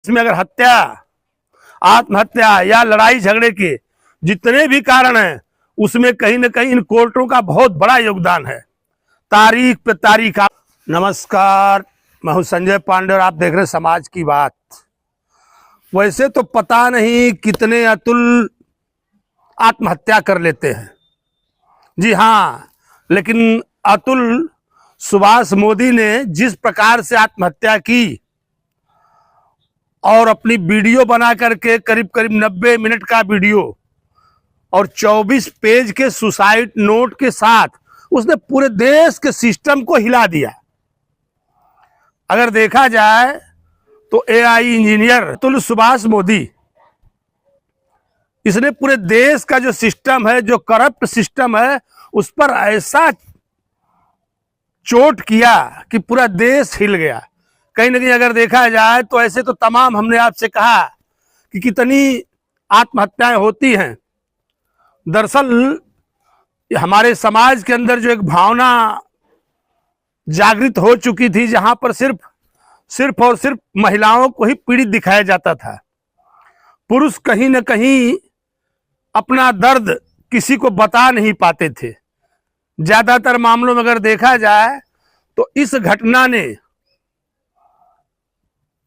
इसमें अगर हत्या, आत्महत्या या लड़ाई झगड़े के जितने भी कारण हैं, उसमें कहीं ना कहीं इन कोर्टों का बहुत बड़ा योगदान है। तारीख पे तारीख। नमस्कार, मैं हूं संजय पांडे और आप देख रहे हैं समाज की बात। वैसे तो पता नहीं कितने अतुल आत्महत्या कर लेते हैं, जी हाँ, लेकिन अतुल सुभाष मोदी ने जिस प्रकार से आत्महत्या की और अपनी वीडियो बना करके करीब करीब 90 मिनट का वीडियो और 24 पेज के सुसाइड नोट के साथ उसने पूरे देश के सिस्टम को हिला दिया। अगर देखा जाए तो एआई इंजीनियर अतुल सुभाष मोदी, इसने पूरे देश का जो सिस्टम है, जो करप्ट सिस्टम है, उस पर ऐसा चोट किया कि पूरा देश हिल गया। कहीं ना कहीं अगर देखा जाए तो ऐसे तो तमाम, हमने आपसे कहा कि कितनी आत्महत्याएं होती हैं। दरअसल हमारे समाज के अंदर जो एक भावना जागृत हो चुकी थी, जहां पर सिर्फ और सिर्फ महिलाओं को ही पीड़ित दिखाया जाता था। पुरुष कहीं ना कहीं अपना दर्द किसी को बता नहीं पाते थे। ज्यादातर मामलों में अगर देखा जाए तो इस घटना ने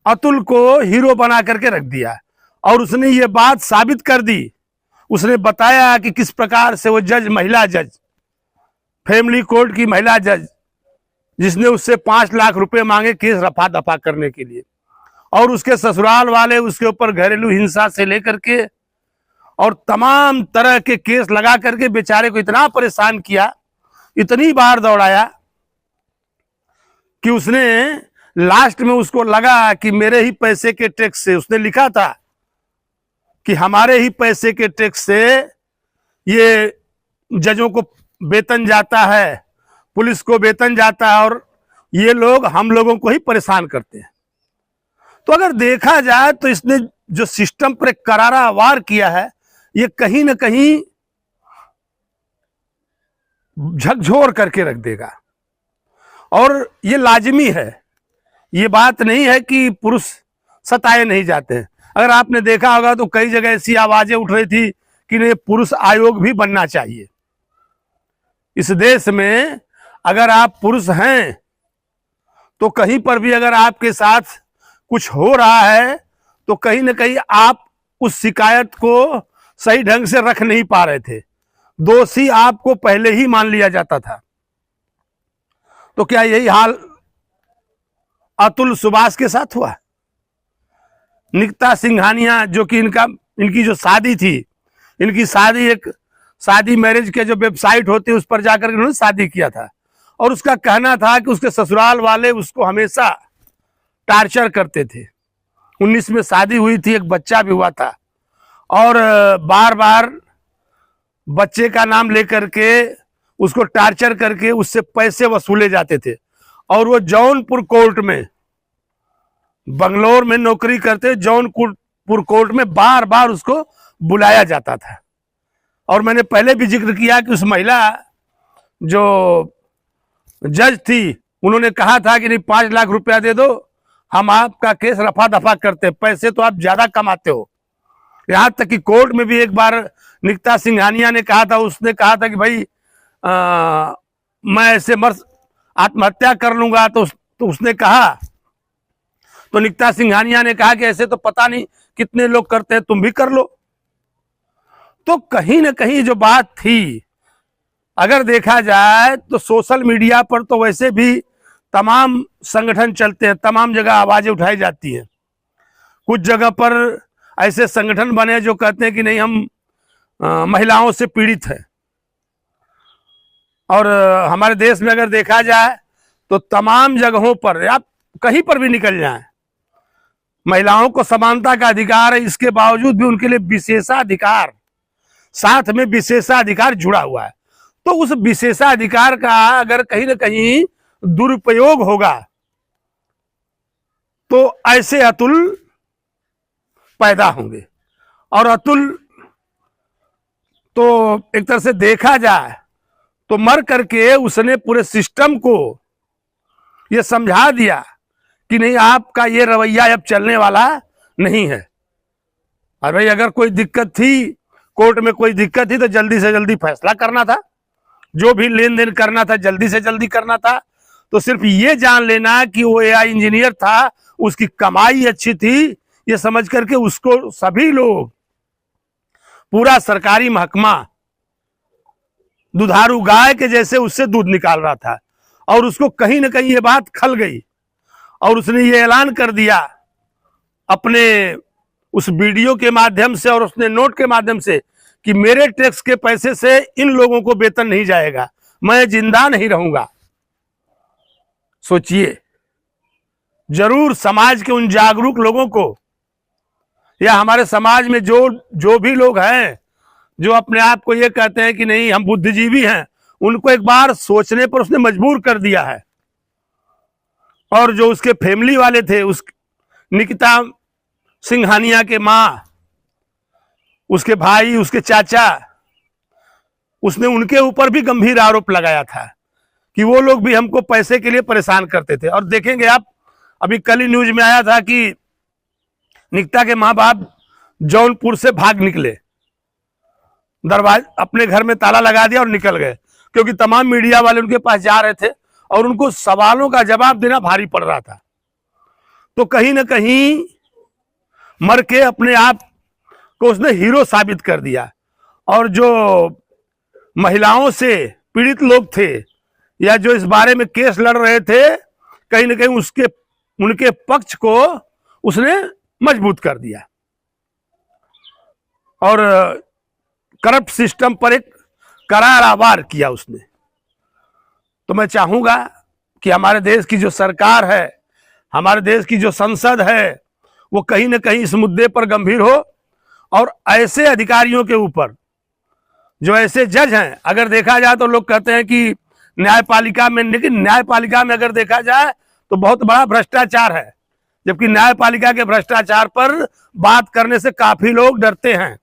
अतुल को हीरो बना करके रख दिया और उसने ये बात साबित कर दी। उसने बताया कि किस प्रकार से वो जज, महिला जज, फैमिली कोर्ट की महिला जज, जिसने उससे 5 लाख रुपए मांगे केस रफा दफा करने के लिए, और उसके ससुराल वाले उसके ऊपर घरेलू हिंसा से लेकर के और तमाम तरह के केस लगा करके बेचारे को इतना परेशान किया, इतनी बार दौड़ाया कि उसने लास्ट में उसको लगा कि मेरे ही पैसे के टैक्स से, उसने लिखा था कि हमारे ही पैसे के टैक्स से ये जजों को वेतन जाता है, पुलिस को वेतन जाता है और ये लोग हम लोगों को ही परेशान करते हैं। तो अगर देखा जाए तो इसने जो सिस्टम पर एक करारा वार किया है, ये कहीं ना कहीं झकझोर करके रख देगा। और ये लाजिमी है, ये बात नहीं है कि पुरुष सताए नहीं जाते हैं। अगर आपने देखा होगा तो कई जगह ऐसी आवाजें उठ रही थी कि नहीं, पुरुष आयोग भी बनना चाहिए। इस देश में अगर आप पुरुष हैं तो कहीं पर भी अगर आपके साथ कुछ हो रहा है तो कहीं ना कहीं आप उस शिकायत को सही ढंग से रख नहीं पा रहे थे, दोषी आपको पहले ही मान लिया जाता था। तो क्या यही हाल अतुल सुभाष के साथ हुआ? निकिता सिंघानिया, जो कि इनकी जो शादी थी, इनकी शादी एक शादी मैरिज के जो वेबसाइट होती है उस पर जाकर उन्होंने शादी किया था, और उसका कहना था कि उसके ससुराल वाले उसको हमेशा टार्चर करते थे। 19 में शादी हुई थी, एक बच्चा भी हुआ था, और बार बार बच्चे का नाम लेकर के उसको टार्चर करके उससे पैसे वसूले जाते थे। और वो जौनपुर कोर्ट में, बंगलोर में नौकरी करते, जौनपुर कोर्ट में बार बार उसको बुलाया जाता था। और मैंने पहले भी जिक्र किया कि उस महिला जो जज थी, उन्होंने कहा था कि नहीं, 5 लाख रुपया दे दो, हम आपका केस रफा दफा करते, पैसे तो आप ज्यादा कमाते हो। यहां तक कि कोर्ट में भी एक बार निकिता सिंघानिया ने कहा था, उसने कहा था कि भाई मैं ऐसे आत्महत्या कर लूंगा। तो उसने कहा, तो निकिता सिंघानिया ने कहा कि ऐसे तो पता नहीं कितने लोग करते हैं, तुम भी कर लो। तो कहीं ना कहीं जो बात थी, अगर देखा जाए तो सोशल मीडिया पर तो वैसे भी तमाम संगठन चलते हैं, तमाम जगह आवाजें उठाई जाती हैं। कुछ जगह पर ऐसे संगठन बने जो कहते हैं कि नहीं, हम महिलाओं से पीड़ित हैं। और हमारे देश में अगर देखा जाए तो तमाम जगहों पर, आप कहीं पर भी निकल जाएं, महिलाओं को समानता का अधिकार है, इसके बावजूद भी उनके लिए विशेषाधिकार, साथ में विशेषाधिकार जुड़ा हुआ है। तो उस विशेषाधिकार का अगर कहीं ना कहीं दुरुपयोग होगा तो ऐसे अतुल पैदा होंगे। और अतुल तो एक तरह से देखा जाए तो मर करके उसने पूरे सिस्टम को यह समझा दिया कि नहीं, आपका ये रवैया अब चलने वाला नहीं है। और भाई अगर कोई दिक्कत थी, कोर्ट में कोई दिक्कत थी, तो जल्दी से जल्दी फैसला करना था, जो भी लेन देन करना था जल्दी से जल्दी करना था। तो सिर्फ ये जान लेना कि वो एआई इंजीनियर था, उसकी कमाई अच्छी थी, ये समझ करके उसको सभी लोग, पूरा सरकारी महकमा दुधारू गाय के जैसे उससे दूध निकाल रहा था। और उसको कहीं ना कहीं ये बात खल गई और उसने ये ऐलान कर दिया अपने उस वीडियो के माध्यम से और उसने नोट के माध्यम से कि मेरे टैक्स के पैसे से इन लोगों को वेतन नहीं जाएगा, मैं जिंदा नहीं रहूंगा। सोचिए, जरूर समाज के उन जागरूक लोगों को, या हमारे समाज में जो भी लोग हैं जो अपने आप को ये कहते हैं कि नहीं हम बुद्धिजीवी हैं, उनको एक बार सोचने पर उसने मजबूर कर दिया है। और जो उसके फैमिली वाले थे, उस निकिता सिंघानिया के माँ, उसके भाई, उसके चाचा, उसने उनके ऊपर भी गंभीर आरोप लगाया था कि वो लोग भी हमको पैसे के लिए परेशान करते थे। और देखेंगे आप, अभी कल ही न्यूज में आया था कि निकिता के माँ बाप जौनपुर से भाग निकले, दरवाजा अपने घर में ताला लगा दिया और निकल गए, क्योंकि तमाम मीडिया वाले उनके पास जा रहे थे और उनको सवालों का जवाब देना भारी पड़ रहा था। तो कहीं ना कहीं मर के अपने आप को उसने हीरो साबित कर दिया। और जो महिलाओं से पीड़ित लोग थे या जो इस बारे में केस लड़ रहे थे, कहीं ना कहीं उनके पक्ष को उसने मजबूत कर दिया और करप्ट सिस्टम पर एक करारा वार किया उसने। तो मैं चाहूंगा कि हमारे देश की जो सरकार है, हमारे देश की जो संसद है, वो कहीं ना कहीं इस मुद्दे पर गंभीर हो और ऐसे अधिकारियों के ऊपर, जो ऐसे जज हैं, अगर देखा जाए तो लोग कहते हैं कि न्यायपालिका में, लेकिन न्यायपालिका में अगर देखा जाए तो बहुत बड़ा भ्रष्टाचार है, जबकि न्यायपालिका के भ्रष्टाचार पर बात करने से काफी लोग डरते हैं,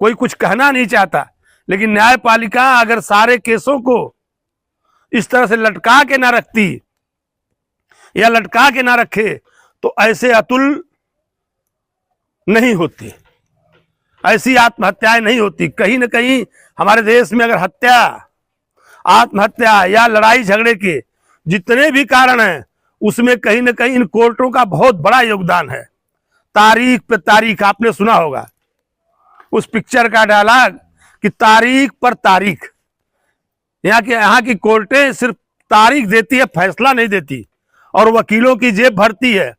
कोई कुछ कहना नहीं चाहता। लेकिन न्यायपालिका अगर सारे केसों को इस तरह से लटका के ना रखती या लटका के ना रखे तो ऐसे अतुल नहीं होते, ऐसी आत्महत्याएं नहीं होती। कहीं ना कहीं हमारे देश में अगर हत्या, आत्महत्या या लड़ाई झगड़े के जितने भी कारण हैं, उसमें कहीं ना कहीं इन कोर्टों का बहुत बड़ा योगदान है। तारीख पे तारीख, आपने सुना होगा उस पिक्चर का डायलॉग कि तारीख पर तारीख। यहाँ की कोर्टें सिर्फ तारीख देती है, फैसला नहीं देती, और वकीलों की जेब भरती है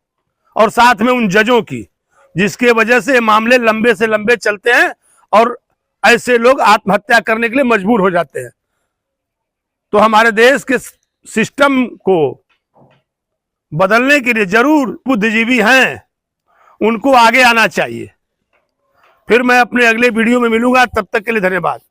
और साथ में उन जजों की, जिसके वजह से मामले लंबे से लंबे चलते हैं और ऐसे लोग आत्महत्या करने के लिए मजबूर हो जाते हैं। तो हमारे देश के सिस्टम को बदलने के लिए जरूर बुद्धिजीवी हैं, उनको आगे आना चाहिए। फिर मैं अपने अगले वीडियो में मिलूंगा, तब तक के लिए धन्यवाद।